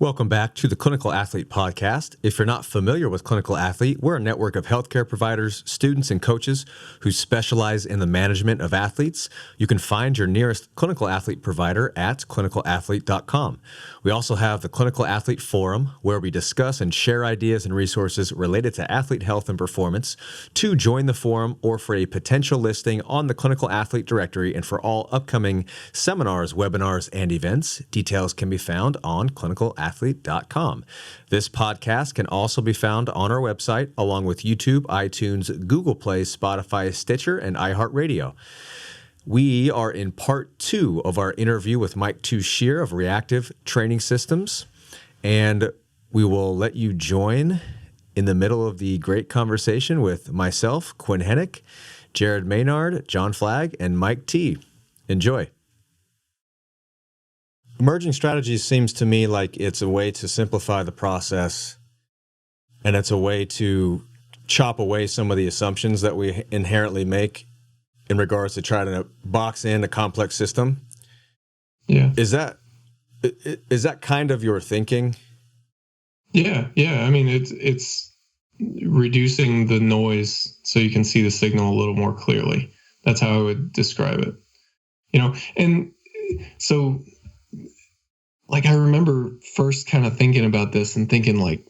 Welcome back to the Clinical Athlete Podcast. If you're not familiar with Clinical Athlete, we're a network of healthcare providers, students, and coaches who specialize in the management of athletes. You can find your nearest Clinical Athlete provider at clinicalathlete.com. We also have the Clinical Athlete Forum, where we discuss and share ideas and resources related to athlete health and performance. To join the forum or for a potential listing on the Clinical Athlete directory and for all upcoming seminars, webinars, and events, details can be found on clinicalathlete.com. This podcast can also be found on our website, along with YouTube, iTunes, Google Play, Spotify, Stitcher, and iHeartRadio. We are in part 2 of our interview with Mike Tuchscherer of Reactive Training Systems, and we will let you join in the middle of the great conversation with myself, Quinn Hennick, Jared Maynard, John Flagg, and Mike T. Enjoy. Emerging strategies seems to me like it's a way to simplify the process, and it's a way to chop away some of the assumptions that we inherently make in regards to trying to box in a complex system. Yeah. Is that kind of your thinking? Yeah. I mean, it's reducing the noise so you can see the signal a little more clearly. That's how I would describe it. And so, like, I remember first kind of thinking about this and thinking, like,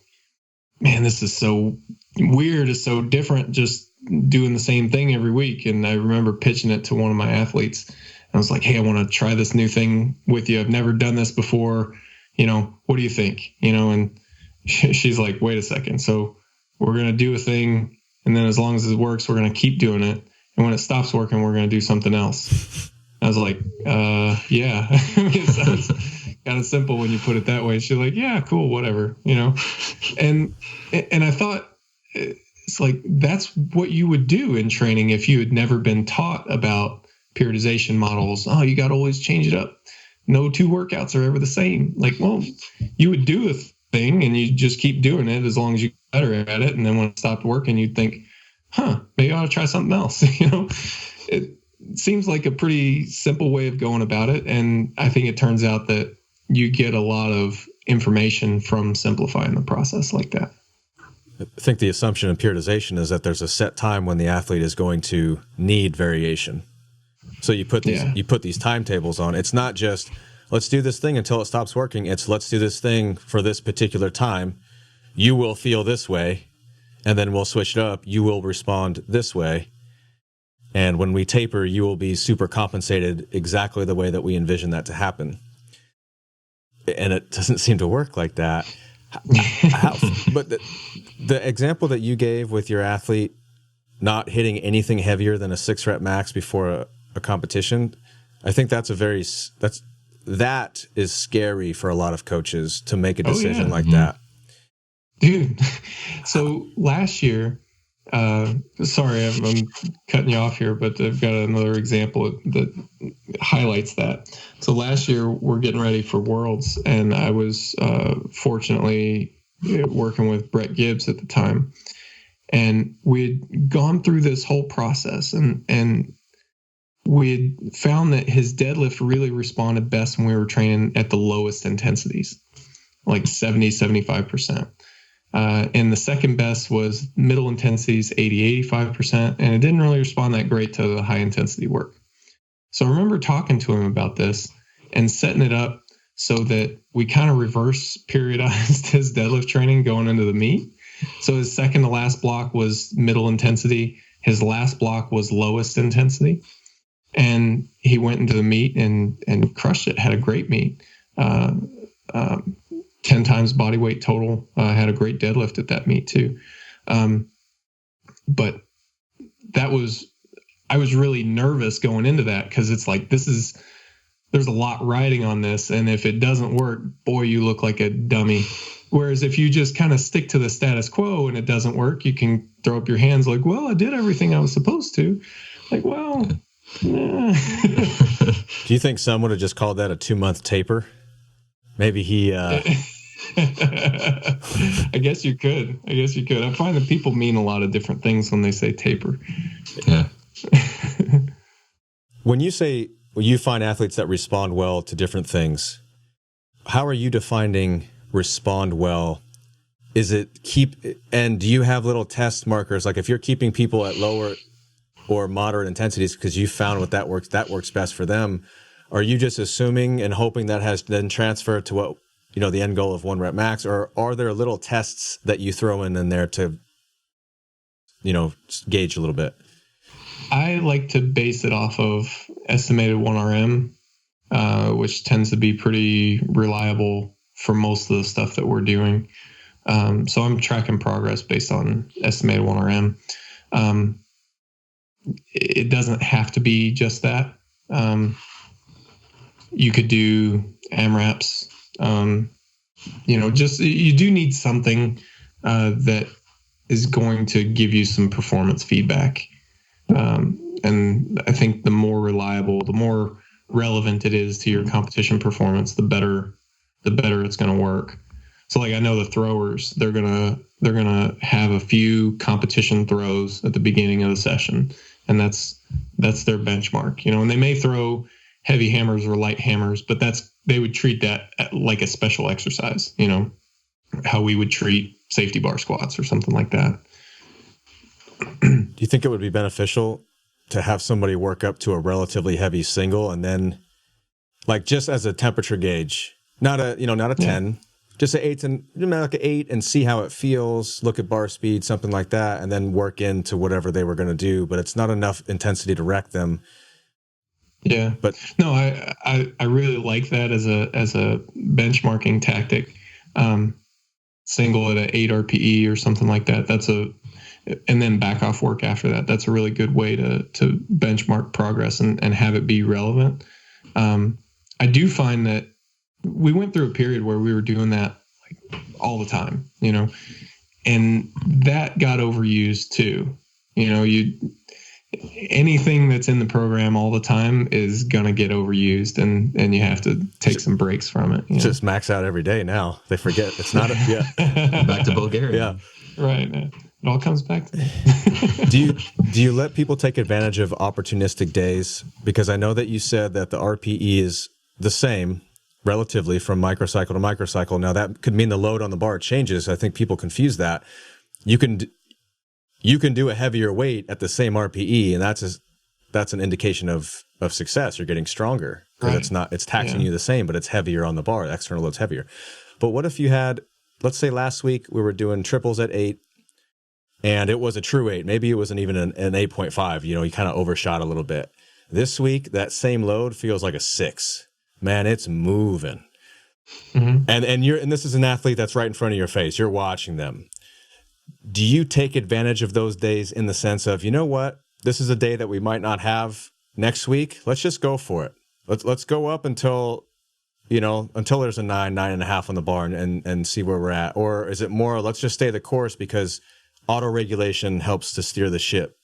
man, this is so weird. It's so different just doing the same thing every week. And I remember pitching it to one of my athletes. I was like, hey, I want to try this new thing with you. I've never done this before. What do you think? And she's like, wait a second. So we're going to do a thing. And then as long as it works, we're going to keep doing it. And when it stops working, we're going to do something else. I was like, yeah. It sounds kind of simple when you put it that way. She's like, yeah, cool, whatever, and I thought, it's like, that's what you would do in training if you had never been taught about periodization models. Oh, you got to always change it up. No two workouts are ever the same. Like, well, you would do a thing and you just keep doing it as long as you get better at it. And then when it stopped working, you'd think, maybe I ought to try something else. It seems like a pretty simple way of going about it. And I think it turns out that you get a lot of information from simplifying the process like that. I think the assumption in periodization is that there's a set time when the athlete is going to need variation. So you put these timetables on. It's not just, let's do this thing until it stops working. It's, let's do this thing for this particular time. You will feel this way, and then we'll switch it up. You will respond this way. And when we taper, you will be super compensated exactly the way that we envision that to happen. And it doesn't seem to work like that. But the example that you gave with your athlete not hitting anything heavier than a 6-rep max before a competition, I think that is scary for a lot of coaches to make a decision like that. Dude, so last year, sorry, I'm cutting you off here, but I've got another example that highlights that. So last year, we're getting ready for Worlds, and I was fortunately working with Brett Gibbs at the time. And we'd gone through this whole process, and we'd found that his deadlift really responded best when we were training at the lowest intensities, like 70, 75%. And the second best was middle intensities, 80, 85%. And it didn't really respond that great to the high intensity work. So I remember talking to him about this and setting it up so that we kind of reverse periodized his deadlift training going into the meet. So his second to last block was middle intensity. His last block was lowest intensity. And he went into the meet and crushed it, had a great meet. 10 times body weight total, had a great deadlift at that meet too. But I was really nervous going into that because it's like, there's a lot riding on this. And if it doesn't work, boy, you look like a dummy. Whereas if you just kind of stick to the status quo and it doesn't work, you can throw up your hands like, well, I did everything I was supposed to. Like, well, nah. Do you think some would have just called that a 2-month taper? Maybe he... I guess you could. I find that people mean a lot of different things when they say taper. Yeah. When you find athletes that respond well to different things, how are you defining respond well? Is it and do you have little test markers? Like if you're keeping people at lower or moderate intensities because you found that works best for them, are you just assuming and hoping that has then transferred to what, the end goal of 1 rep max, or are there little tests that you throw in there to, gauge a little bit? I like to base it off of estimated 1RM, which tends to be pretty reliable for most of the stuff that we're doing. So I'm tracking progress based on estimated 1RM. It doesn't have to be just that. You could do AMRAPs. You do need something that is going to give you some performance feedback. And I think the more reliable, the more relevant it is to your competition performance, the better it's going to work. So like I know the throwers, they're gonna have a few competition throws at the beginning of the session, and that's their benchmark. And they may throw heavy hammers or light hammers, but they would treat that like a special exercise. How we would treat safety bar squats or something like that. Do you think it would be beneficial to have somebody work up to a relatively heavy single and then, like, just as a temperature gauge, not a 10, just an 8 and like an 8, and see how it feels, look at bar speed, something like that, and then work into whatever they were going to do, but it's not enough intensity to wreck them. Yeah. But no, I really like that as a benchmarking tactic. Single at an 8 RPE or something like that. And then back off work after that. That's a really good way to benchmark progress and have it be relevant. I do find that we went through a period where we were doing that like all the time, and that got overused too. Anything that's in the program all the time is going to get overused, and you have to take some breaks from it. Just max out every day now. They forget it's not back to Bulgaria. Yeah. Right. It all comes back to that. Do you let people take advantage of opportunistic days? Because I know that you said that the RPE is the same relatively from microcycle to microcycle. Now that could mean the load on the bar changes. I think people confuse that. You can do a heavier weight at the same RPE, and that's an indication of success. You're getting stronger because it's taxing you the same, but it's heavier on the bar. The external load's heavier. But what if you had, let's say last week we were doing triples at 8, and it was a true 8. Maybe it wasn't even an 8.5. You kind of overshot a little bit. This week, that same load feels like a 6. Man, it's moving. Mm-hmm. And this is an athlete that's right in front of your face. You're watching them. Do you take advantage of those days in the sense of, you know what, this is a day that we might not have next week. Let's just go for it. Let's go up until there's a 9.5 on the bar and see where we're at. Or is it more, let's just stay the course because auto regulation helps to steer the ship?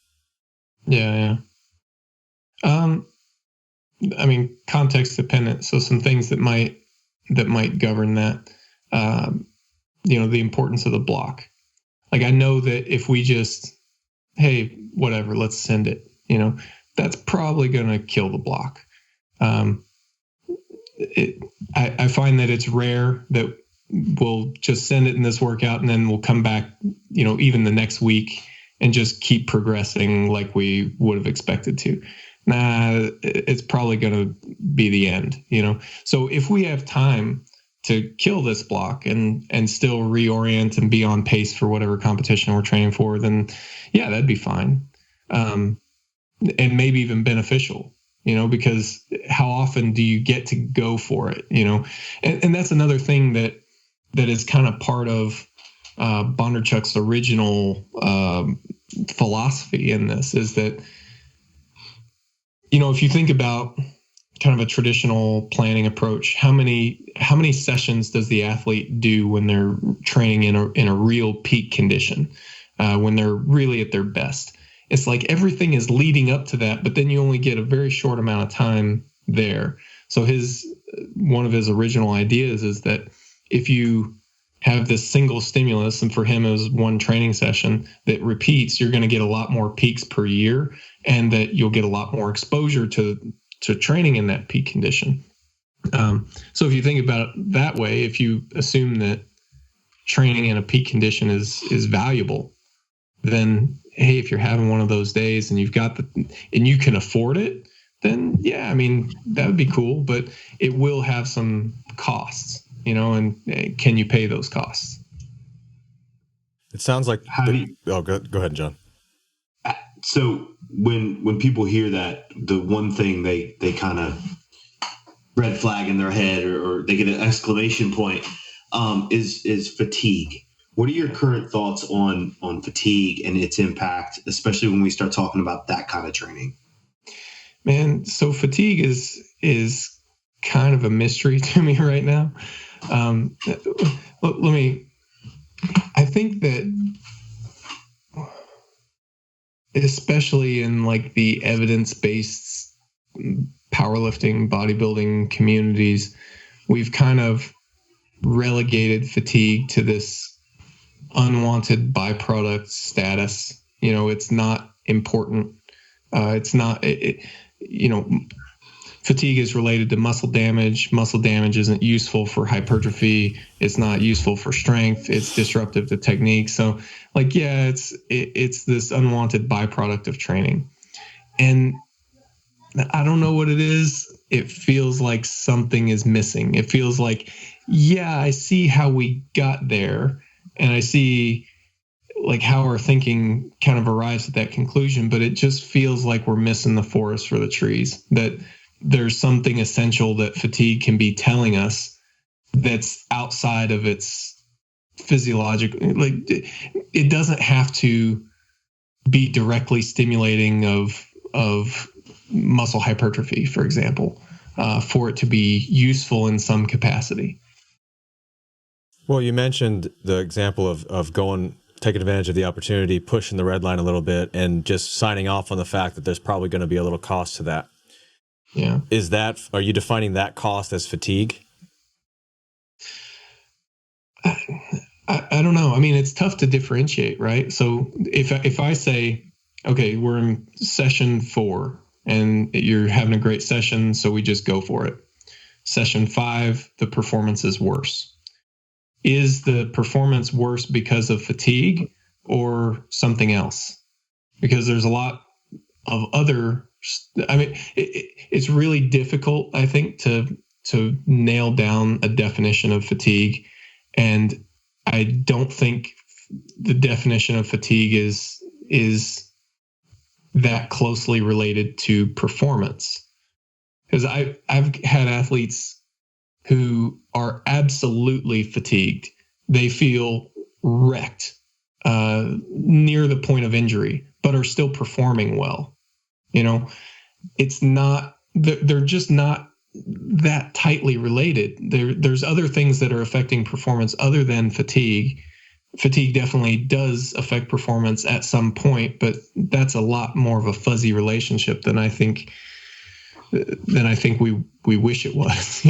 Yeah. Context dependent. So some things that might govern that, the importance of the block. Like I know that if we just, hey, whatever, let's send it, that's probably going to kill the block. I find that it's rare that we'll just send it in this workout and then we'll come back, even the next week and just keep progressing like we would have expected to. Nah, it's probably going to be the end, So if we have time to kill this block and still reorient and be on pace for whatever competition we're training for, then yeah, that'd be fine. And maybe even beneficial, because how often do you get to go for it, and that's another thing that is kind of part of Bondarchuk's original philosophy in this is that, if you think about kind of a traditional planning approach, how many sessions does the athlete do when they're training in a real peak condition, when they're really at their best? It's like everything is leading up to that, but then you only get a very short amount of time there. So one of his original ideas is that if you have this single stimulus, and for him it was one training session that repeats, you're going to get a lot more peaks per year, and that you'll get a lot more exposure to training in that peak condition. So if you think about it that way, if you assume that training in a peak condition is valuable, then hey, if you're having one of those days and and you can afford it, then yeah, I mean, that would be cool, but it will have some costs, and can you pay those costs? It sounds like go ahead, John. So when people hear that, the one thing they kind of red flag in their head or they get an exclamation point is fatigue. What are your current thoughts on fatigue and its impact, especially when we start talking about that kind of training? Man, so fatigue is kind of a mystery to me right now. I think that especially in like the evidence-based powerlifting, bodybuilding communities, we've kind of relegated fatigue to this unwanted byproduct status. It's not important. Fatigue is related to muscle damage. Muscle damage isn't useful for hypertrophy. It's not useful for strength. It's disruptive to technique. So it's this unwanted byproduct of training. And I don't know what it is. It feels like something is missing. It feels like, I see how we got there, and I see like how our thinking kind of arrives at that conclusion, but it just feels like we're missing the forest for the trees, that there's something essential that fatigue can be telling us that's outside of its physiological. Like it doesn't have to be directly stimulating of muscle hypertrophy, for example, for it to be useful in some capacity. Well, you mentioned the example of taking advantage of the opportunity, pushing the red line a little bit, and just signing off on the fact that there's probably going to be a little cost to that. Yeah. Are you defining that cost as fatigue? I don't know. I mean, it's tough to differentiate, right? So if I say, okay, we're in session 4 and you're having a great session, so we just go for it. Session 5, the performance is worse. Is the performance worse because of fatigue or something else? Because there's a lot of other, it's really difficult, I think, to nail down a definition of fatigue. And I don't think the definition of fatigue is that closely related to performance. Because I've had athletes who are absolutely fatigued. They feel wrecked, near the point of injury, but are still performing well. It's not, they're just not that tightly related. There's other things that are affecting performance other than fatigue. Fatigue definitely does affect performance at some point, but that's a lot more of a fuzzy relationship than I think we wish it was,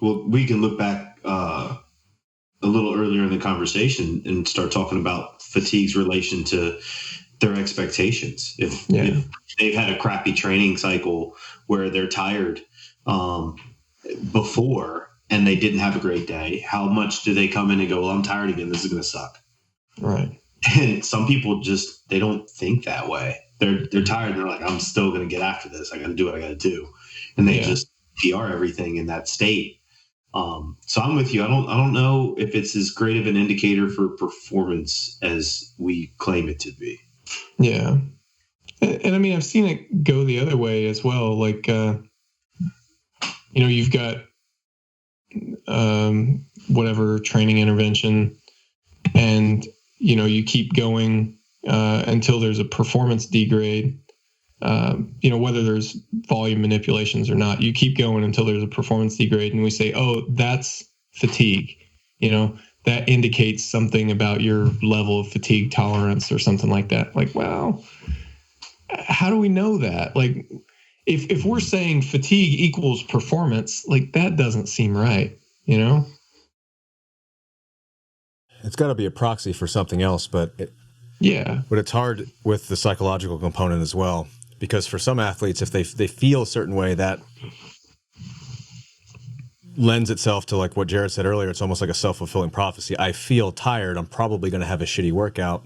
Well, we can look back a little earlier in the conversation and start talking about fatigue's relation to their expectations. If they've had a crappy training cycle where they're tired before and they didn't have a great day, how much do they come in and go, well, I'm tired again, this is going to suck. Right. And some people they don't think that way. They're tired and they're like, I'm still going to get after this. I got to do what I got to do. And they just PR everything in that state. So I'm with you. I don't know if it's as great of an indicator for performance as we claim it to be. Yeah. And I mean, I've seen it go the other way as well. Like, you've got whatever training intervention and, you keep going until there's a performance degrade. Whether there's volume manipulations or not, you keep going until there's a performance degrade, and we say, oh, that's fatigue. That indicates something about your level of fatigue tolerance or something like that. Like, well, how do we know that? Like, if we're saying fatigue equals performance, like that doesn't seem right, It's got to be a proxy for something else, but it's hard with the psychological component as well. Because for some athletes, if they feel a certain way, that lends itself to like what Jared said earlier. It's almost like a self-fulfilling prophecy. I feel tired. I'm probably going to have a shitty workout.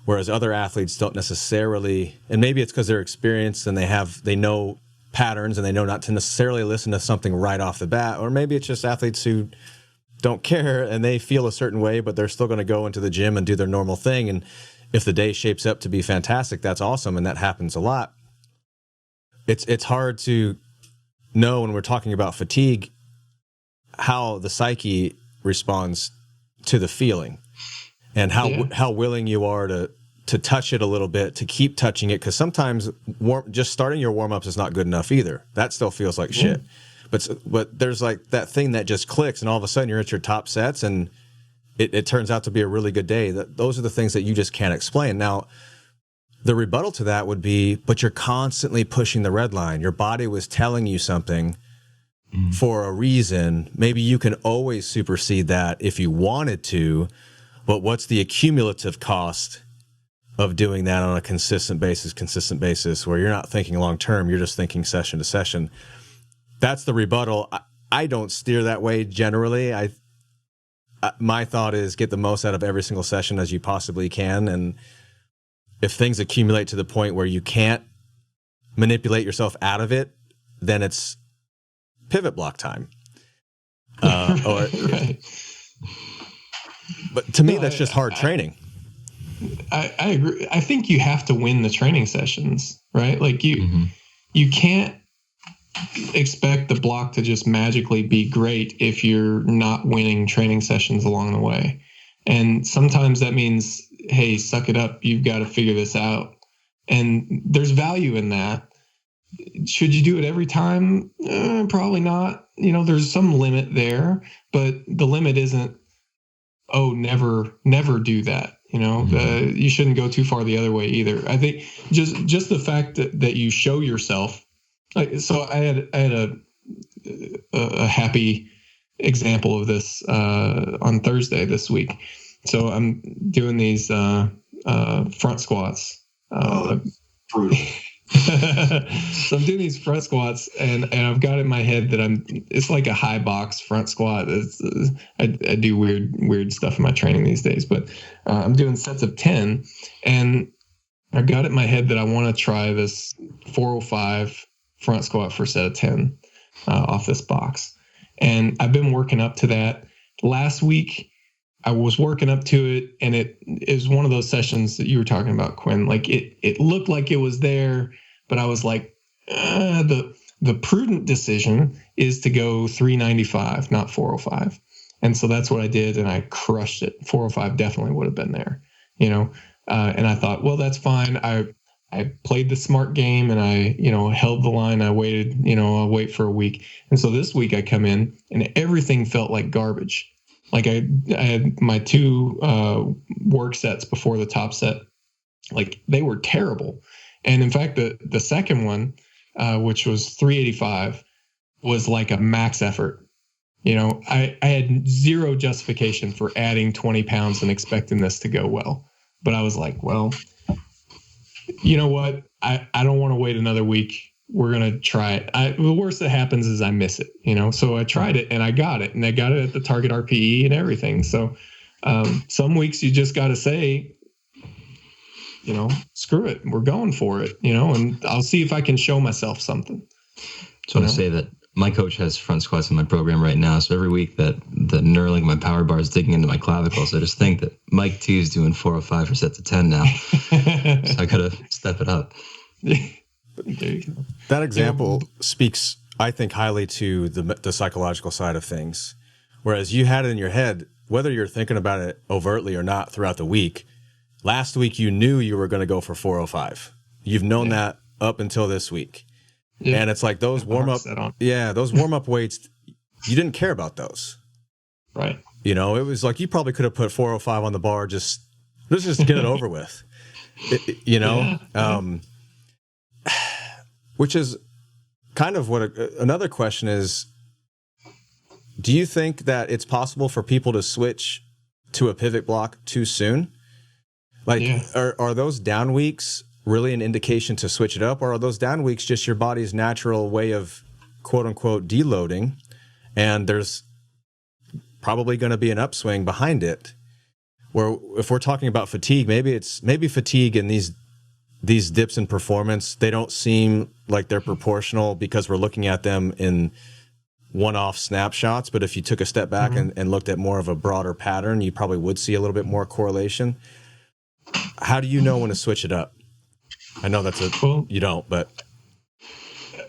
Whereas other athletes don't necessarily, and maybe it's because they're experienced and they know patterns and they know not to necessarily listen to something right off the bat. Or maybe it's just athletes who don't care and they feel a certain way, but they're still going to go into the gym and do their normal thing. And if the day shapes up to be fantastic, that's awesome. And that happens a lot. It's hard to know when we're talking about fatigue, how the psyche responds to the feeling and how willing you are to touch it a little bit, to keep touching it. Because sometimes just starting your warm-ups is not good enough either. That still feels like shit. But there's like that thing that just clicks and all of a sudden you're at your top sets and it turns out to be a really good day. Those are the things that you just can't explain. Now, the rebuttal to that would be, but you're constantly pushing the red line. Your body was telling you something for a reason. Maybe you can always supersede that if you wanted to, but what's the accumulative cost of doing that on a consistent basis where you're not thinking long-term, you're just thinking session to session. That's the rebuttal. I don't steer that way generally. My thought is get the most out of every single session as you possibly can. And if things accumulate to the point where you can't manipulate yourself out of it, then it's pivot block time. Right. But to me, that's just hard training. I agree. I think you have to win the training sessions, right? Like you can't expect the block to just magically be great if you're not winning training sessions along the way. And sometimes that means, hey, suck it up. You've got to figure this out. And there's value in that. Should you do it every time? Probably not. There's some limit there, but the limit isn't, never do that. You shouldn't go too far the other way either. I think just the fact that you show yourself. So I had a happy example of this on Thursday this week. So I'm doing these front squats. Brutal. So I'm doing these front squats, and I've got in my head that it's like a high box front squat. I do weird stuff in my training these days, but I'm doing sets of 10, and I got it in my head that I want to try this 405 front squat for a set of 10 off this box. And I've been working up to that. Last week, I was working up to it, and it is one of those sessions that you were talking about, Quinn. Like it looked like it was there, but I was like, the prudent decision is to go 395, not 405. And so that's what I did, and I crushed it. 405 definitely would have been there, and I thought, well, that's fine. I played the smart game, and I, held the line. I waited, I'll wait for a week. And so this week I come in and everything felt like garbage. Like I had my two work sets before the top set, like they were terrible. And in fact, the second one, which was 385, was like a max effort. I had zero justification for adding 20 pounds and expecting this to go well. But I was like, well, you know what? I don't want to wait another week. We're going to try it. The worst that happens is I miss it, So I tried it and I got it, and I got it at the target RPE and everything. So some weeks you just got to say, screw it. We're going for it, and I'll see if I can show myself something. So I want to say that my coach has front squats in my program right now. So every week that the knurling my power bar is digging into my clavicles, I just think that Mike T is doing 405 for sets of 10 now. So I got to step it up. That example speaks, I think, highly to the psychological side of things. Whereas you had it in your head, whether you're thinking about it overtly or not throughout the week, last week you knew you were going to go for 405. You've known that up until this week. Yeah. And it's like those those warm-up weights, you didn't care about those. Right. It was like you probably could have put 405 on the bar, let's just get it over with. Which is kind of what another question is, do you think that it's possible for people to switch to a pivot block too soon? Like, are those down weeks really an indication to switch it up, or are those down weeks just your body's natural way of quote unquote deloading? and there's probably going to be an upswing behind it. Where if we're talking about fatigue, maybe fatigue in these dips in performance, they don't seem like they're proportional because we're looking at them in one-off snapshots. But if you took a step back and looked at more of a broader pattern, you probably would see a little bit more correlation. How do you know when to switch it up? I know you don't, but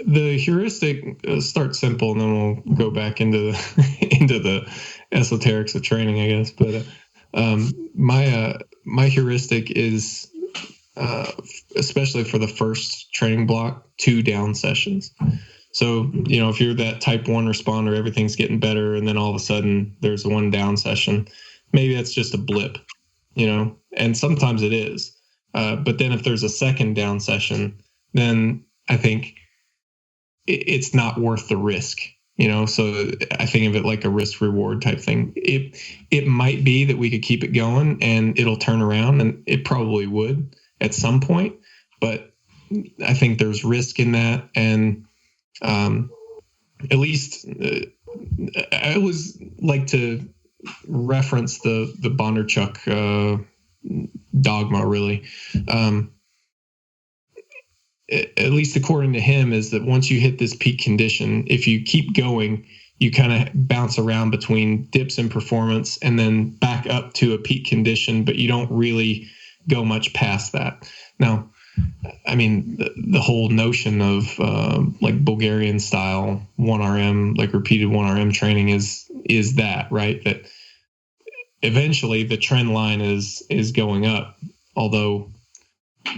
the heuristic, start simple, and then we'll go back into the esoterics of training, I guess. But my heuristic is, especially for the first training block, 2 down sessions. So, if you're that type 1 responder, everything's getting better, and then all of a sudden there's 1 down session, maybe that's just a blip, and sometimes it is. But then if there's a second down session, then I think it's not worth the risk, so I think of it like a risk reward type thing. It might be that we could keep it going and it'll turn around, and it probably would at some point, but I think there's risk in that. And at least I always like to reference the Bondarchuk dogma, really. At least according to him, is that once you hit this peak condition, if you keep going, you kind of bounce around between dips in performance and then back up to a peak condition, but you don't really go much past that. Now, I mean, the whole notion of like Bulgarian style 1RM, like repeated 1RM training is that, right? That eventually the trend line is going up, although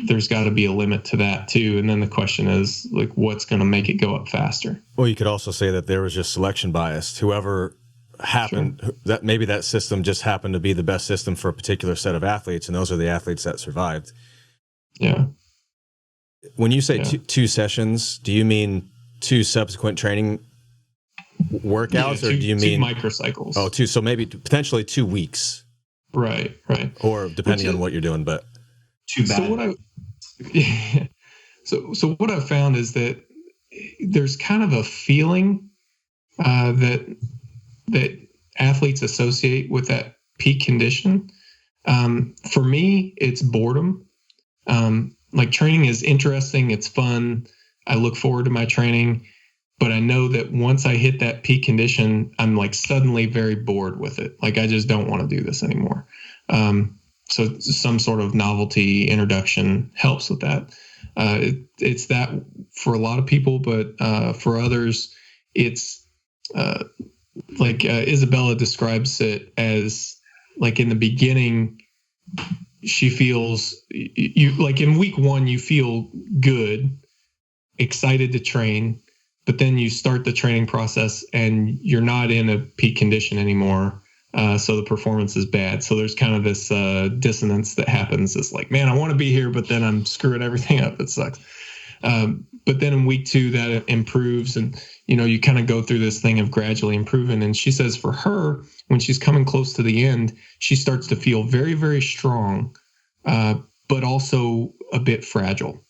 there's got to be a limit to that too. And then the question is, like, what's going to make it go up faster? Well, you could also say that there was just selection bias. Whoever happened, that maybe that system just happened to be the best system for a particular set of athletes, and those are the athletes that survived. Yeah. When you say 2 sessions, do you mean 2 subsequent training workouts, or do you mean 2 microcycles? Oh, 2. So maybe potentially 2 weeks. Right. Or depending on what you're doing, but too bad. So what I've found is that there's kind of a feeling that athletes associate with that peak condition. For me, it's boredom. Like, training is interesting. It's fun. I look forward to my training, but I know that once I hit that peak condition, I'm like suddenly very bored with it. Like, I just don't want to do this anymore. So some sort of novelty introduction helps with that. It's that for a lot of people, but for others, it's like Isabella describes it as, like, in the beginning, she feels you like in week 1, you feel good, excited to train, but then you start the training process and you're not in a peak condition anymore. So the performance is bad. So there's kind of this dissonance that happens. It's like, man, I want to be here, but then I'm screwing everything up. It sucks. But then in week 2, that improves, and you kind of go through this thing of gradually improving. And she says for her, when she's coming close to the end, she starts to feel very, very strong, but also a bit fragile.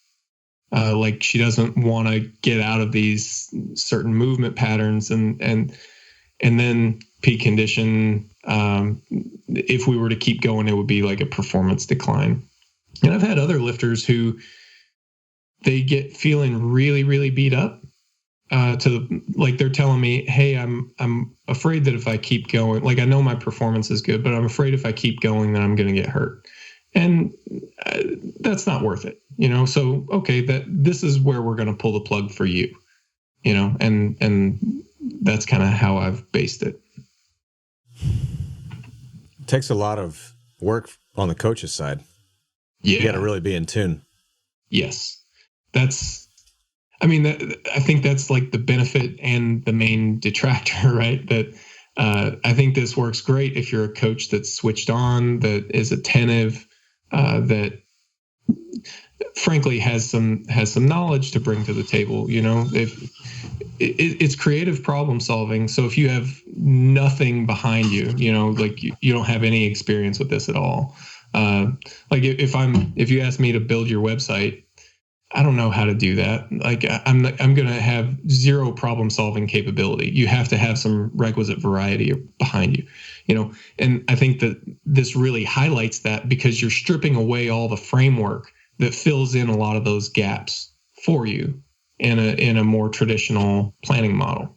Like, she doesn't want to get out of these certain movement patterns, and then peak condition. If we were to keep going, it would be like a performance decline. And I've had other lifters who they get feeling really, really beat up. Like, they're telling me, hey, I'm afraid that if I keep going, like, I know my performance is good, but I'm afraid if I keep going, then I'm going to get hurt. And that's not worth it, So, okay, this is where we're going to pull the plug for you, and that's kind of how I've based it. It takes a lot of work on the coach's side. Yeah. You got to really be in tune. Yes. I think that's like the benefit and the main detractor, right? That I think this works great if you're a coach that's switched on, that is attentive, that frankly has some knowledge to bring to the table. If it's creative problem solving. So if you have nothing behind you, like you don't have any experience with this at all. Like if you ask me to build your website, I don't know how to do that. Like I'm going to have zero problem solving capability. You have to have some requisite variety behind you, you know. And I think that this really highlights that, because you're stripping away all the framework that fills in a lot of those gaps for you in a more traditional planning model.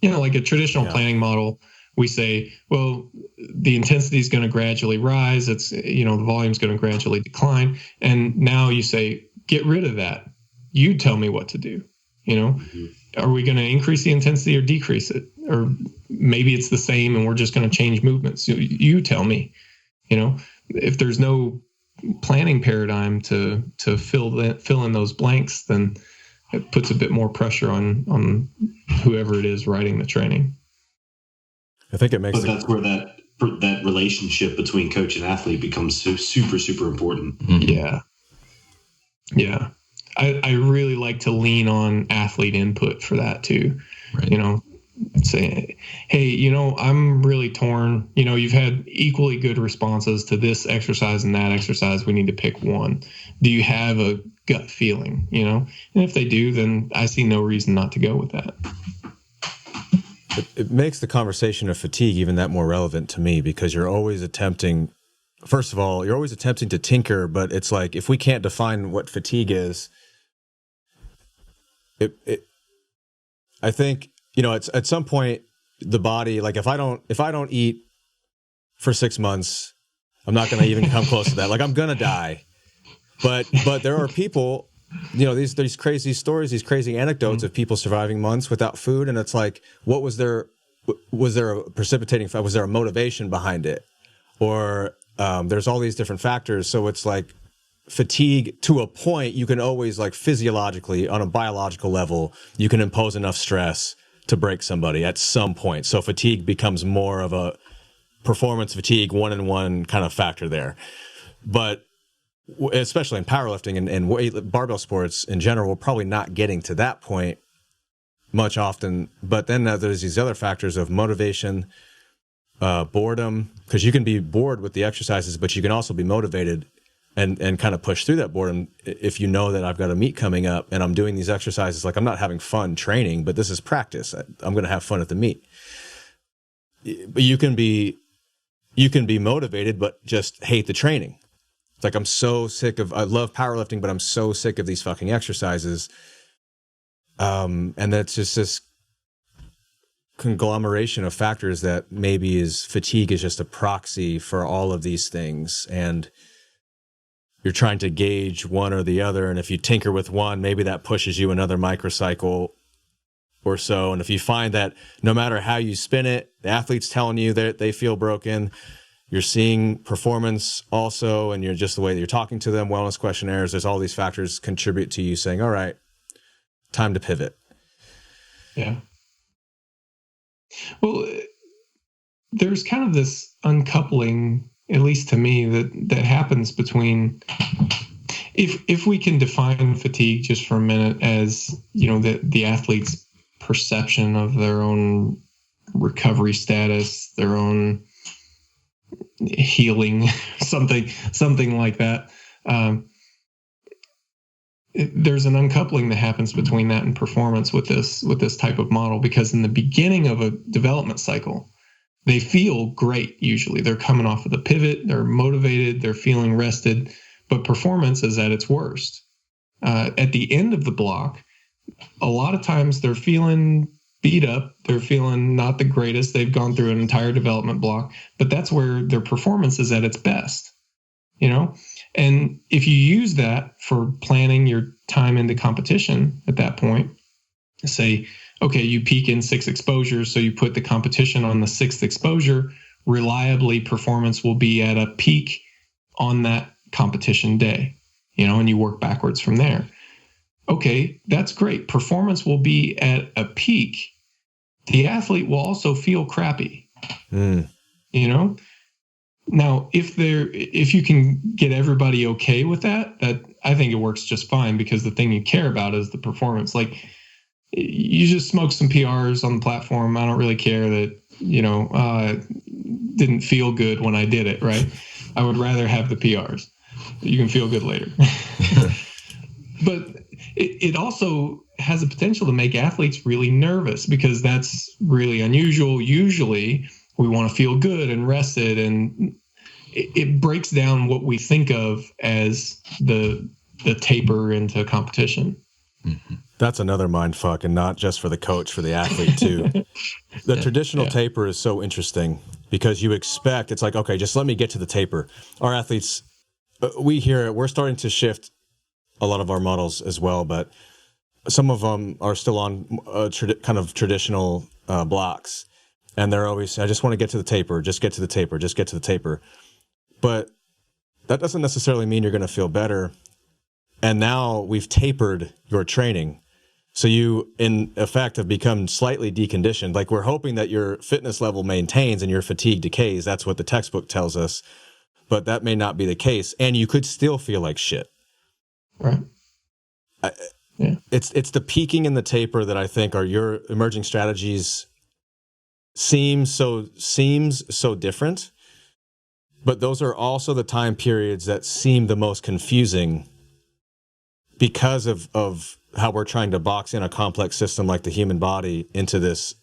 You know, like a traditional planning model, we say, well, the intensity is going to gradually rise. It's, you know, the volume is going to gradually decline. And now you say, get rid of that. You tell me what to do. You know, are we going to increase the intensity or decrease it? Or maybe it's the same and we're just going to change movements. You tell me. You know, if there's no planning paradigm to fill in those blanks, then it puts a bit more pressure on whoever it is writing the training. I think it makes. But that's where that relationship between coach and athlete becomes so super, super important. Yeah. I really like to lean on athlete input for that too. Right. You know, say, hey, you know, I'm really torn. You know, you've had equally good responses to this exercise and that exercise. We need to pick one. Do you have a gut feeling? You know, and if they do, then I see no reason not to go with that. It makes the conversation of fatigue even that more relevant to me, because you're always attempting, first of all, you're always attempting to tinker, but it's like, if we can't define what fatigue is, I think, you know, it's at some point the body, like if I don't eat for 6 months, I'm not going to even come close to that. Like I'm going to die. But there are people, you know, these crazy stories, these crazy anecdotes of people surviving months without food. And it's like, what was there a precipitating, was there a motivation behind it? Or there's all these different factors. So it's like fatigue to a point, you can always, like, physiologically on a biological level, you can impose enough stress to break somebody at some point. So fatigue becomes more of a performance fatigue, one-on-one kind of factor there. But especially in powerlifting and barbell sports in general, we're probably not getting to that point much often. But then there's these other factors of motivation, boredom, because you can be bored with the exercises, but you can also be motivated and kind of push through that boredom if you know that I've got a meet coming up and I'm doing these exercises. Like, I'm not having fun training, but this is practice. I'm going to have fun at the meet. But you can be motivated, but just hate the training. It's like, I'm so sick of, I love powerlifting, but I'm so sick of these fucking exercises. And that's just this conglomeration of factors that maybe fatigue is just a proxy for all of these things. And you're trying to gauge one or the other. And if you tinker with one, maybe that pushes you another microcycle or so. And if you find that no matter how you spin it, the athlete's telling you that they feel broken, you're seeing performance also, and you're just the way that you're talking to them, wellness questionnaires, there's all these factors contribute to you saying, all right, time to pivot. Yeah. Well, there's kind of this uncoupling, at least to me, that happens between, if we can define fatigue just for a minute as, you know, the athlete's perception of their own recovery status, their own healing, something like that. There's an uncoupling that happens between that and performance with this type of model, because in the beginning of a development cycle, they feel great. Usually they're coming off of the pivot, they're motivated, they're feeling rested, but performance is at its worst. At the end of the block, a lot of times they're feeling beat up, they're feeling not the greatest, they've gone through an entire development block, but that's where their performance is at its best, you know? And if you use that for planning your time into competition at that point, say, okay, you peak in 6 exposures, so you put the competition on the 6th exposure, reliably performance will be at a peak on that competition day, you know, and you work backwards from there. Okay, that's great. Performance will be at a peak. The athlete will also feel crappy, you know? Now, if you can get everybody okay with that, I think it works just fine, because the thing you care about is the performance. Like, you just smoked some PRs on the platform. I don't really care that, you know, didn't feel good when I did it, right? I would rather have the PRs. you can feel good later. But it also has a potential to make athletes really nervous, because that's really unusual. Usually we want to feel good and rested, and it breaks down what we think of as the taper into competition. That's another mind fuck, and not just for the coach, for the athlete too. The traditional taper is so interesting because you expect, it's like, okay, just let me get to the taper. Our athletes, we hear it, we're starting to shift a lot of our models as well, but some of them are still on kind of traditional blocks, and they're always, I just want to get to the taper, just get to the taper, just get to the taper. But that doesn't necessarily mean you're going to feel better. And now we've tapered your training. So you, in effect, have become slightly deconditioned. Like, we're hoping that your fitness level maintains and your fatigue decays. That's what the textbook tells us. But that may not be the case. And you could still feel like shit. Right. It's the peaking and the taper that I think are your emerging strategies seems so different. But those are also the time periods that seem the most confusing because of how we're trying to box in a complex system like the human body into this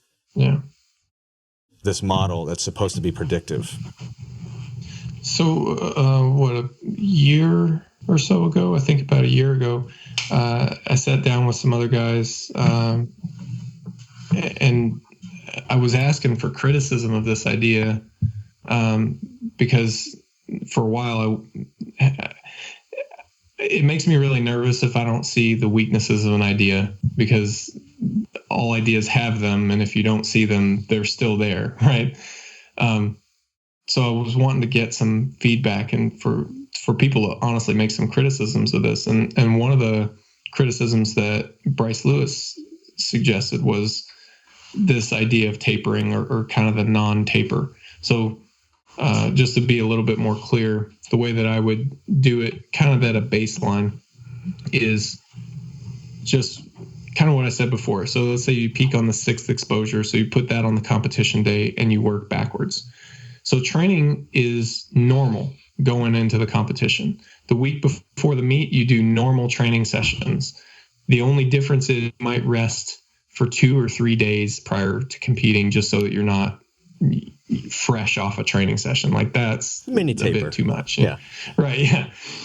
model that's supposed to be predictive. So, a year or so ago, I think about a year ago, I sat down with some other guys, and I was asking for criticism of this idea, because for a while it makes me really nervous if I don't see the weaknesses of an idea, because all ideas have them, and if you don't see them, they're still there, right? So I was wanting to get some feedback and for people to honestly make some criticisms of this. And one of the criticisms that Bryce Lewis suggested was this idea of tapering, or kind of the non-taper. So just to be a little bit more clear, the way that I would do it kind of at a baseline is just kind of what I said before. So let's say you peak on the 6th exposure. So you put that on the competition day and you work backwards. So training is normal going into the competition. The week before the meet, you do normal training sessions. The only difference is you might rest for 2 or 3 days prior to competing, just so that you're not fresh off a training session. Like, that's mini taper. A bit too much. Yeah. Right.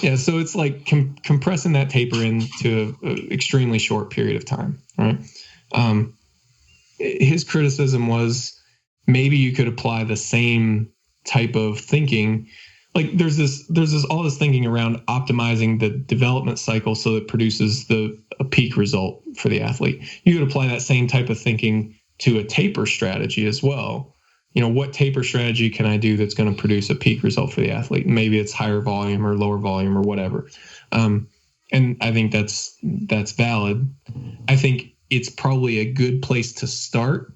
Yeah. So it's like compressing that taper into an extremely short period of time. Right. His criticism was, maybe you could apply the same type of thinking. Like, there's all this thinking around optimizing the development cycle so that it produces a peak result for the athlete. You could apply that same type of thinking to a taper strategy as well. You know, what taper strategy can I do that's going to produce a peak result for the athlete? Maybe it's higher volume or lower volume or whatever. And I think that's valid. I think it's probably a good place to start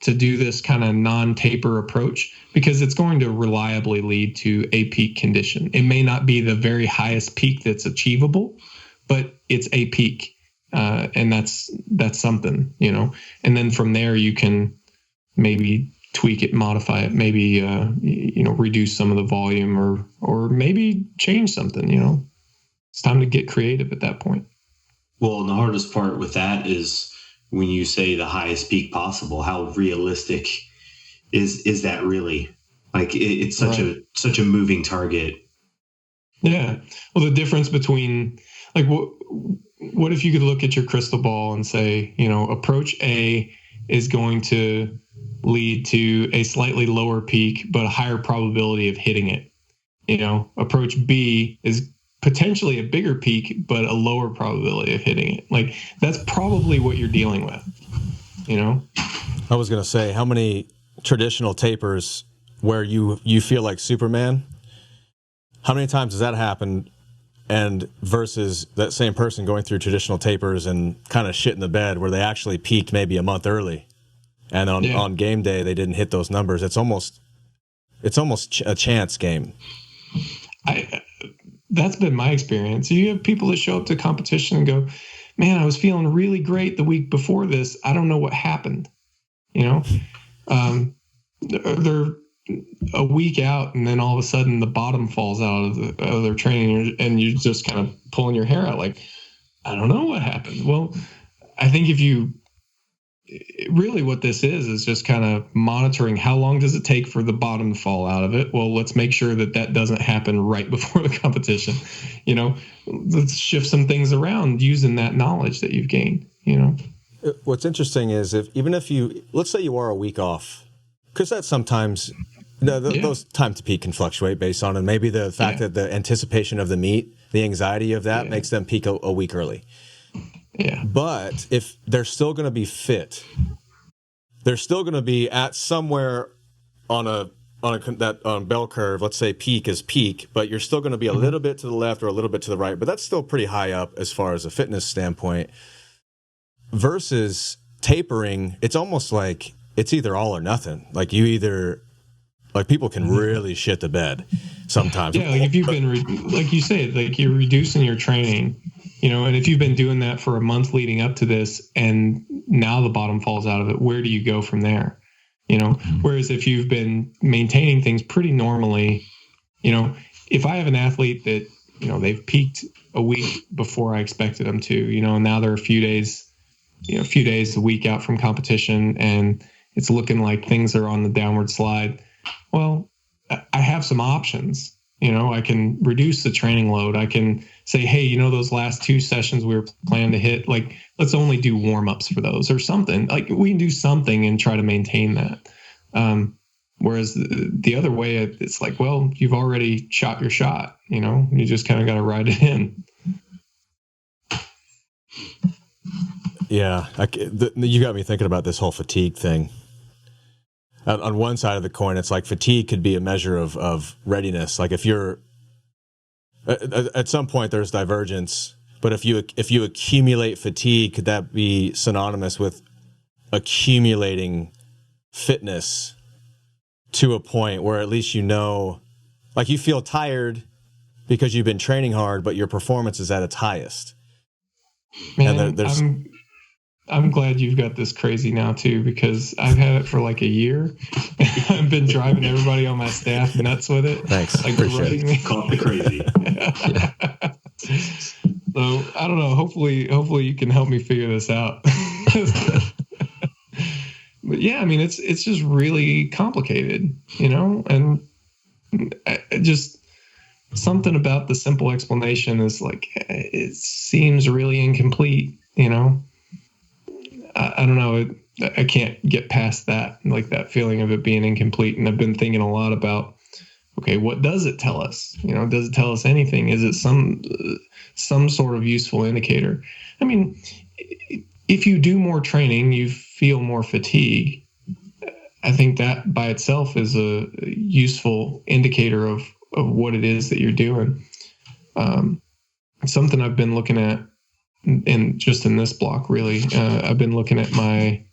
to do this kind of non-taper approach, because it's going to reliably lead to a peak condition. It may not be the very highest peak that's achievable, but it's a peak. And that's something, you know. And then from there, you can maybe tweak it, modify it, maybe, reduce some of the volume, or maybe change something, you know. It's time to get creative at that point. Well, and the hardest part with that is when you say the highest peak possible, how realistic is that really? Like, it's such a moving target. Yeah. Well, the difference between, like, what if you could look at your crystal ball and say, you know, approach A is going to lead to a slightly lower peak, but a higher probability of hitting it. You know, approach B is potentially a bigger peak, but a lower probability of hitting it. Like, that's probably what you're dealing with, you know? I was going to say, how many traditional tapers where you feel like Superman, how many times does that happen? And versus that same person going through traditional tapers and kind of shit in the bed where they actually peaked maybe a month early. And on game day, they didn't hit those numbers. It's almost a chance game. That's been my experience. You have people that show up to competition and go, man, I was feeling really great the week before this. I don't know what happened. You know, they're a week out, and then all of a sudden the bottom falls out of their training, and you're just kind of pulling your hair out like, I don't know what happened. Well, I think really what this is just kind of monitoring how long does it take for the bottom to fall out of it. Well, let's make sure that doesn't happen right before the competition. Let's shift some things around using that knowledge that you've gained. What's interesting is even if you, let's say you are a week off, because that sometimes those time to peak can fluctuate based on, and maybe the fact that the anticipation of the meet, the anxiety of that makes them peak a week early. Yeah. But if they're still going to be fit, they're still going to be at somewhere on a bell curve. Let's say peak is peak, but you're still going to be a little bit to the left or a little bit to the right. But that's still pretty high up as far as a fitness standpoint. Versus tapering, it's almost like it's either all or nothing. Like people can really shit the bed sometimes. Yeah, like if you've been, like you said, like you're reducing your training. And if you've been doing that for a month leading up to this, and now the bottom falls out of it, where do you go from there? Whereas if you've been maintaining things pretty normally, if I have an athlete that, they've peaked a week before I expected them to, and now they're a few days, a week out from competition, and it's looking like things are on the downward slide. Well, I have some options. I can reduce the training load. I can say, hey, those last 2 sessions we were planning to hit, like, let's only do warm-ups for those or something. Like, we can do something and try to maintain that. Whereas the other way, it's like, well, you've already shot your shot. You just kind of got to ride it in. Yeah. You got me thinking about this whole fatigue thing. On one side of the coin, it's like fatigue could be a measure of readiness. Like if you're at some point there's divergence, but if you accumulate fatigue, could that be synonymous with accumulating fitness to a point where at least like you feel tired because you've been training hard, but your performance is at its highest. Man, I'm glad you've got this crazy now too, because I've had it for like a year. I've been driving everybody on my staff nuts with it. Thanks. Like appreciate it. Call it the crazy. So I don't know. Hopefully you can help me figure this out. But yeah, I mean, it's just really complicated, and just something about the simple explanation is like, it seems really incomplete, I don't know. I can't get past that, like that feeling of it being incomplete. And I've been thinking a lot about, okay, what does it tell us? Does it tell us anything? Is it some sort of useful indicator? I mean, if you do more training, you feel more fatigue. I think that by itself is a useful indicator of what it is that you're doing. Something I've been looking at in this block, really, I've been looking at my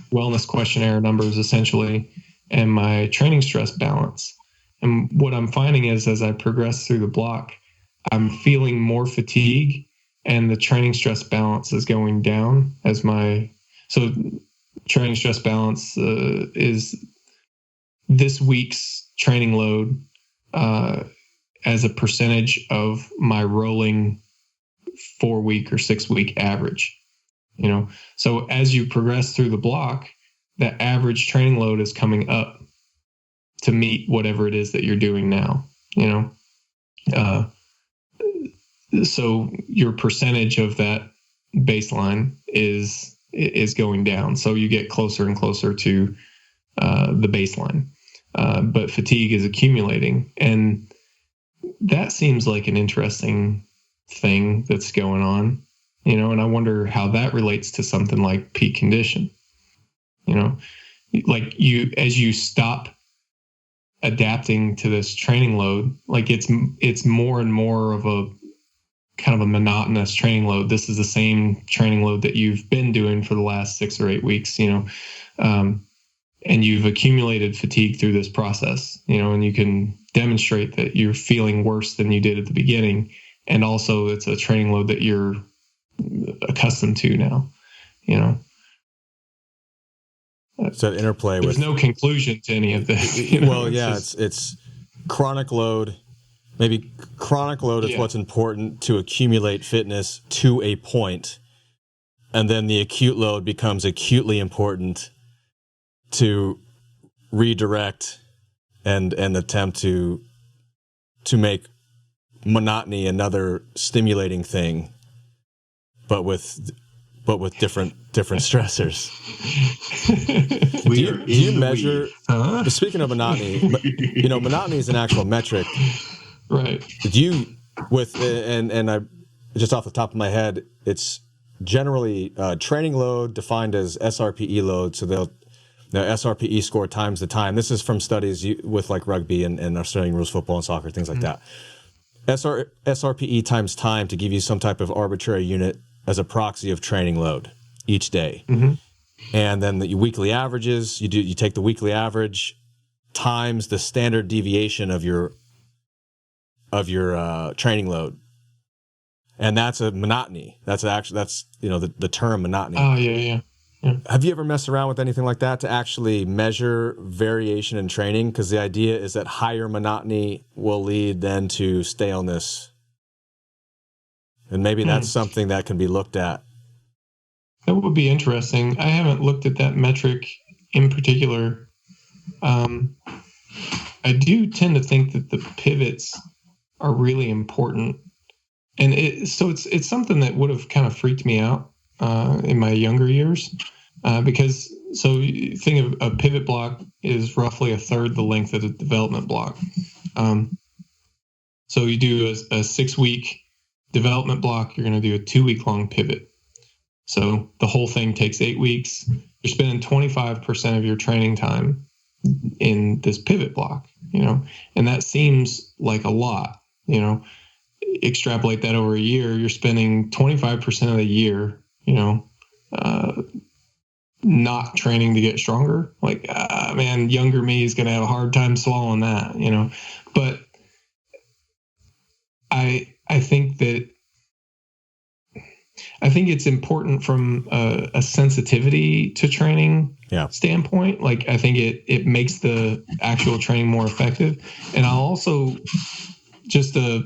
wellness questionnaire numbers essentially, and my training stress balance. And what I'm finding is, as I progress through the block, I'm feeling more fatigue, and the training stress balance is going down so training stress balance is this week's training load as a percentage of my rolling 4-week or 6-week average. So as you progress through the block, that average training load is coming up to meet whatever it is that you're doing now. So your percentage of that baseline is going down. So you get closer and closer to the baseline, but fatigue is accumulating, and that seems like an interesting thing that's going on, and I wonder how that relates to something like peak condition. Like as you stop adapting to this training load, like it's more and more of a kind of a monotonous training load. This is the same training load that you've been doing for the last 6 or 8 weeks, and you've accumulated fatigue through this process, and you can demonstrate that you're feeling worse than you did at the beginning. And also it's a training load that you're accustomed to now, So interplay there's with no conclusion to any of this. Well, yeah, it's chronic load. Maybe chronic load is what's important to accumulate fitness to a point, and then the acute load becomes acutely important to redirect and attempt to make monotony another stimulating thing, but with different stressors. Do you measure? Speaking of monotony, monotony is an actual metric, right? Do you and I just off the top of my head, it's generally training load defined as SRPE load. So the SRPE score times the time. This is from studies with like rugby and Australian rules football and soccer, things like that. SRPE times time to give you some type of arbitrary unit as a proxy of training load each day. And then the weekly averages, you take the weekly average times the standard deviation of your training load. And that's a monotony. That's the term monotony. Oh, yeah. Have you ever messed around with anything like that to actually measure variation in training? Because the idea is that higher monotony will lead then to staleness. And maybe that's something that can be looked at. That would be interesting. I haven't looked at that metric in particular. I do tend to think that the pivots are really important. And it's something that would have kind of freaked me out in my younger years. Because you think of a pivot block is roughly a third the length of the development block. So you do a 6-week development block, you're going to do a 2-week long pivot. So the whole thing takes 8 weeks. You're spending 25% of your training time in this pivot block, and that seems like a lot, extrapolate that over a year, you're spending 25% of the year, not training to get stronger. Like, man, younger me is going to have a hard time swallowing that, but I think it's important from a sensitivity to training standpoint. Like, I think it makes the actual training more effective. And I'll also, just a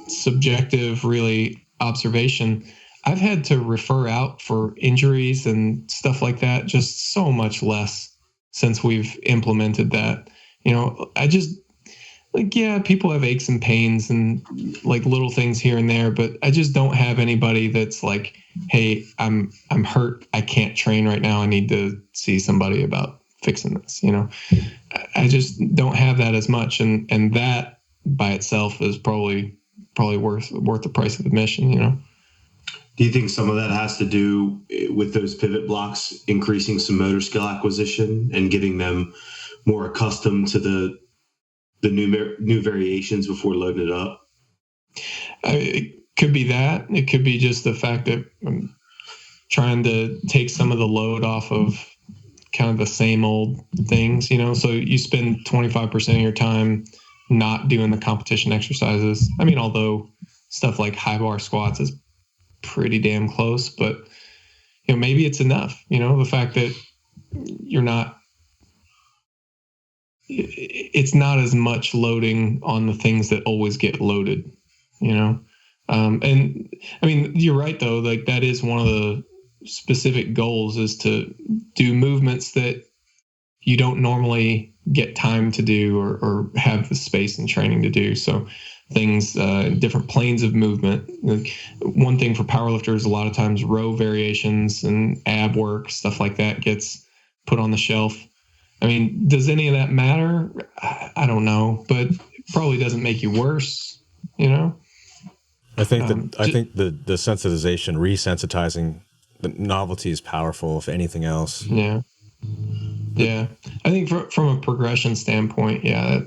subjective, really, observation, I've had to refer out for injuries and stuff like that just so much less since we've implemented that. I just, people have aches and pains and like little things here and there, but I just don't have anybody that's like, hey, I'm hurt. I can't train right now. I need to see somebody about fixing this. I just don't have that as much. And that by itself is probably worth the price of admission, Do you think some of that has to do with those pivot blocks increasing some motor skill acquisition and getting them more accustomed to the new variations before loading it up? It could be that. It could be just the fact that I'm trying to take some of the load off of kind of the same old things, so you spend 25% of your time not doing the competition exercises. I mean, although stuff like high bar squats is pretty damn close, but maybe it's enough. The fact that it's not as much loading on the things that always get loaded, and I mean, you're right though, like that is one of the specific goals, is to do movements that you don't normally get time to do or have the space and training to do. So things, different planes of movement. Like, one thing for powerlifters, a lot of times row variations and ab work, stuff like that gets put on the shelf. I mean, does any of that matter? I don't know, but it probably doesn't make you worse, I think the sensitization, resensitizing, the novelty is powerful, if anything else. Yeah. I think from a progression standpoint, yeah.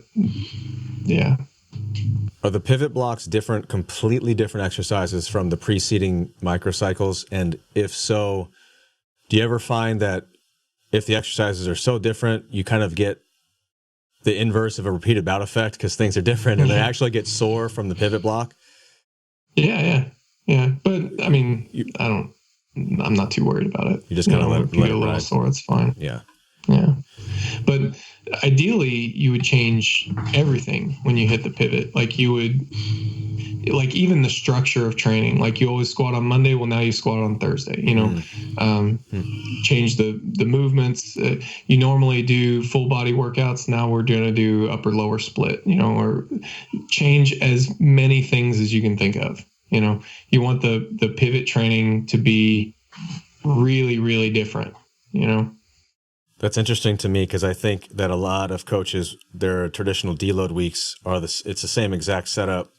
Are the pivot blocks completely different exercises from the preceding microcycles? And if so, do you ever find that if the exercises are so different, you kind of get the inverse of a repeated bout effect because things are different and they actually get sore from the pivot block? Yeah. But I mean, I'm not too worried about it. You just kind of let it a little ride. sore, it's fine. Yeah. Yeah. But ideally, you would change everything when you hit the pivot. Like you would, like even the structure of training. Like you always squat on Monday. Well, now you squat on Thursday. Change the movements. You normally do full body workouts. Now we're going to do upper lower split. Or change as many things as you can think of. You want the pivot training to be really, really different. That's interesting to me because I think that a lot of coaches, their traditional deload weeks it's the same exact setup.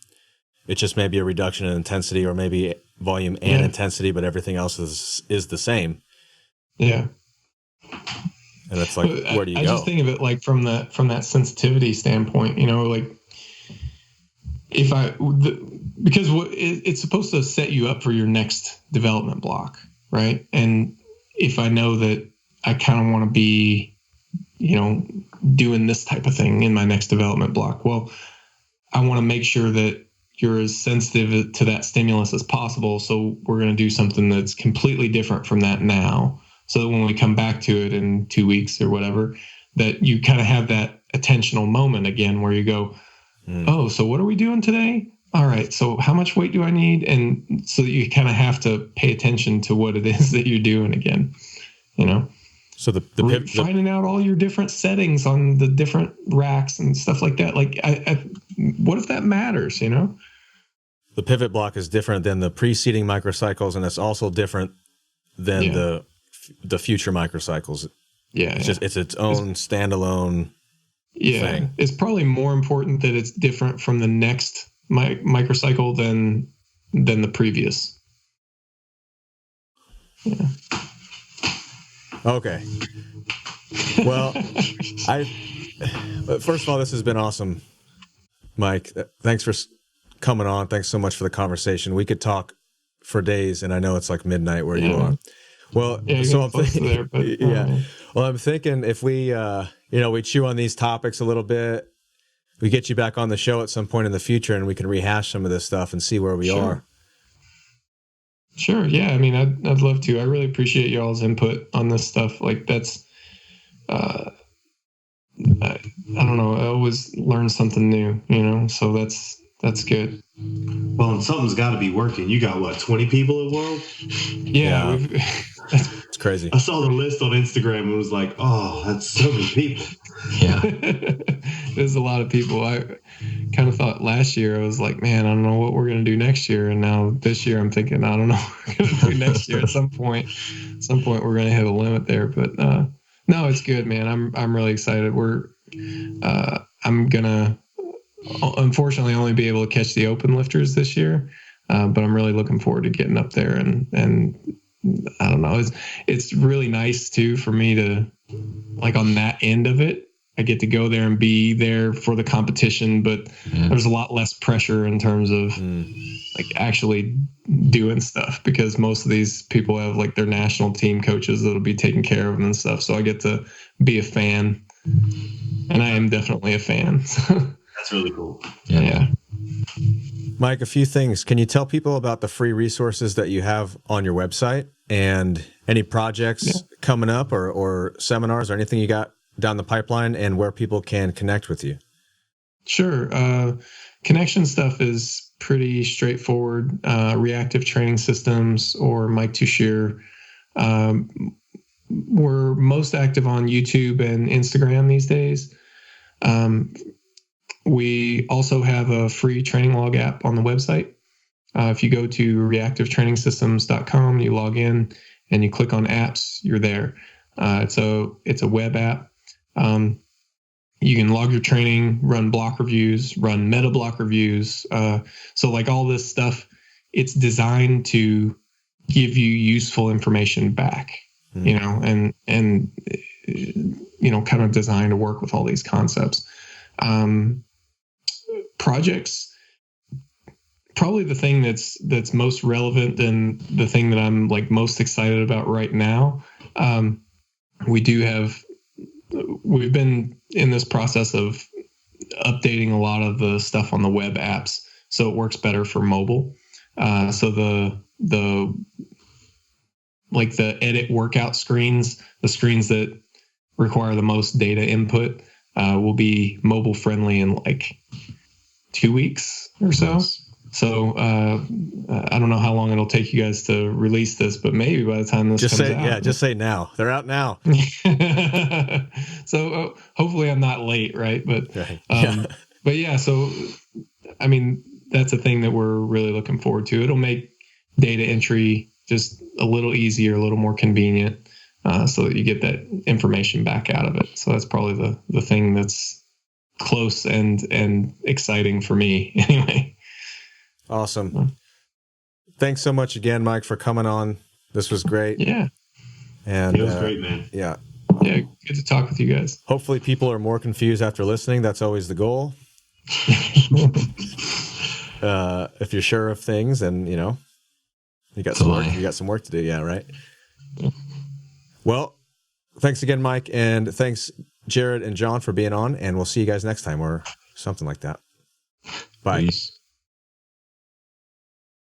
It just may be a reduction in intensity or maybe volume and intensity, but everything else is the same. Yeah. And it's like, where do you go? I just think of it like from that sensitivity standpoint, like because it's supposed to set you up for your next development block, right? And if I know that I kind of want to be, doing this type of thing in my next development block, well, I want to make sure that you're as sensitive to that stimulus as possible. So we're going to do something that's completely different from that now. So that when we come back to it in 2 weeks or whatever, that you kind of have that attentional moment again where you go, oh, so what are we doing today? All right. So how much weight do I need? And so you kind of have to pay attention to what it is that you're doing again, So finding out all your different settings on the different racks and stuff like that. Like, what if that matters? The pivot block is different than the preceding microcycles, and it's also different than the future microcycles. Yeah, it's its own standalone. Yeah, thing. It's probably more important that it's different from the next microcycle than the previous. Yeah. Okay. Well, first of all, this has been awesome, Mike. Thanks for coming on. Thanks so much for the conversation. We could talk for days, and I know it's like midnight where you are. Well, so I'm thinking, Well, I'm thinking if we, we chew on these topics a little bit, we get you back on the show at some point in the future, and we can rehash some of this stuff and see where we are. Sure. Yeah. I mean, I'd love to. I really appreciate y'all's input on this stuff. Like that's, I don't know. I always learn something new, so that's good. Well, and something's got to be working. You got what, 20 people at World? Yeah. It's crazy. I saw the list on Instagram and was like, oh, that's so many people. Yeah. There's a lot of people. I kind of thought last year, I was like, man, I don't know what we're going to do next year. And now this year I'm thinking, I don't know what we're going to do next year. At some point we're going to hit a limit there. But no, it's good, man. I'm really excited. I'm going to unfortunately only be able to catch the open lifters this year. But I'm really looking forward to getting up there and I don't know. It's really nice too for me to, like, on that end of it, I get to go there and be there for the competition, but there's a lot less pressure in terms of like actually doing stuff because most of these people have like their national team coaches that'll be taking care of them and stuff. So I get to be a fan, and I am definitely a fan. That's really cool. Yeah. Mike, a few things. Can you tell people about the free resources that you have on your website and any projects coming up or seminars or anything you got down the pipeline and where people can connect with you? Sure. Connection stuff is pretty straightforward. Reactive Training Systems or Mike Tuchscherer. We're most active on YouTube and Instagram these days. We also have a free training log app on the website. If you go to reactivetrainingsystems.com, you log in and you click on apps, you're there. It's a web app. You can log your training, run block reviews, run meta block reviews. So like all this stuff, it's designed to give you useful information back, and kind of designed to work with all these concepts. Projects, probably the thing that's most relevant and the thing that I'm like most excited about right now. We've been in this process of updating a lot of the stuff on the web apps so it works better for mobile. So the edit workout screens, the screens that require the most data input will be mobile friendly in like 2 weeks or so. Nice. So I don't know how long it'll take you guys to release this, but maybe by the time this comes out. Yeah, just say now. They're out now. So hopefully I'm not late, right? But Right. but yeah, so I mean, that's a thing that we're really looking forward to. It'll make data entry just a little easier, a little more convenient, so that you get that information back out of it. So that's probably the thing that's close and exciting for me anyway. Awesome. Thanks so much again, Mike, for coming on. This was great. Yeah. And It was great, man. Yeah. Yeah, good to talk with you guys. Hopefully people are more confused after listening. That's always the goal. If you're sure of things, and you got some work to do. Yeah, right. Well, thanks again, Mike, and thanks Jared and John for being on, and we'll see you guys next time or something like that. Bye. Peace.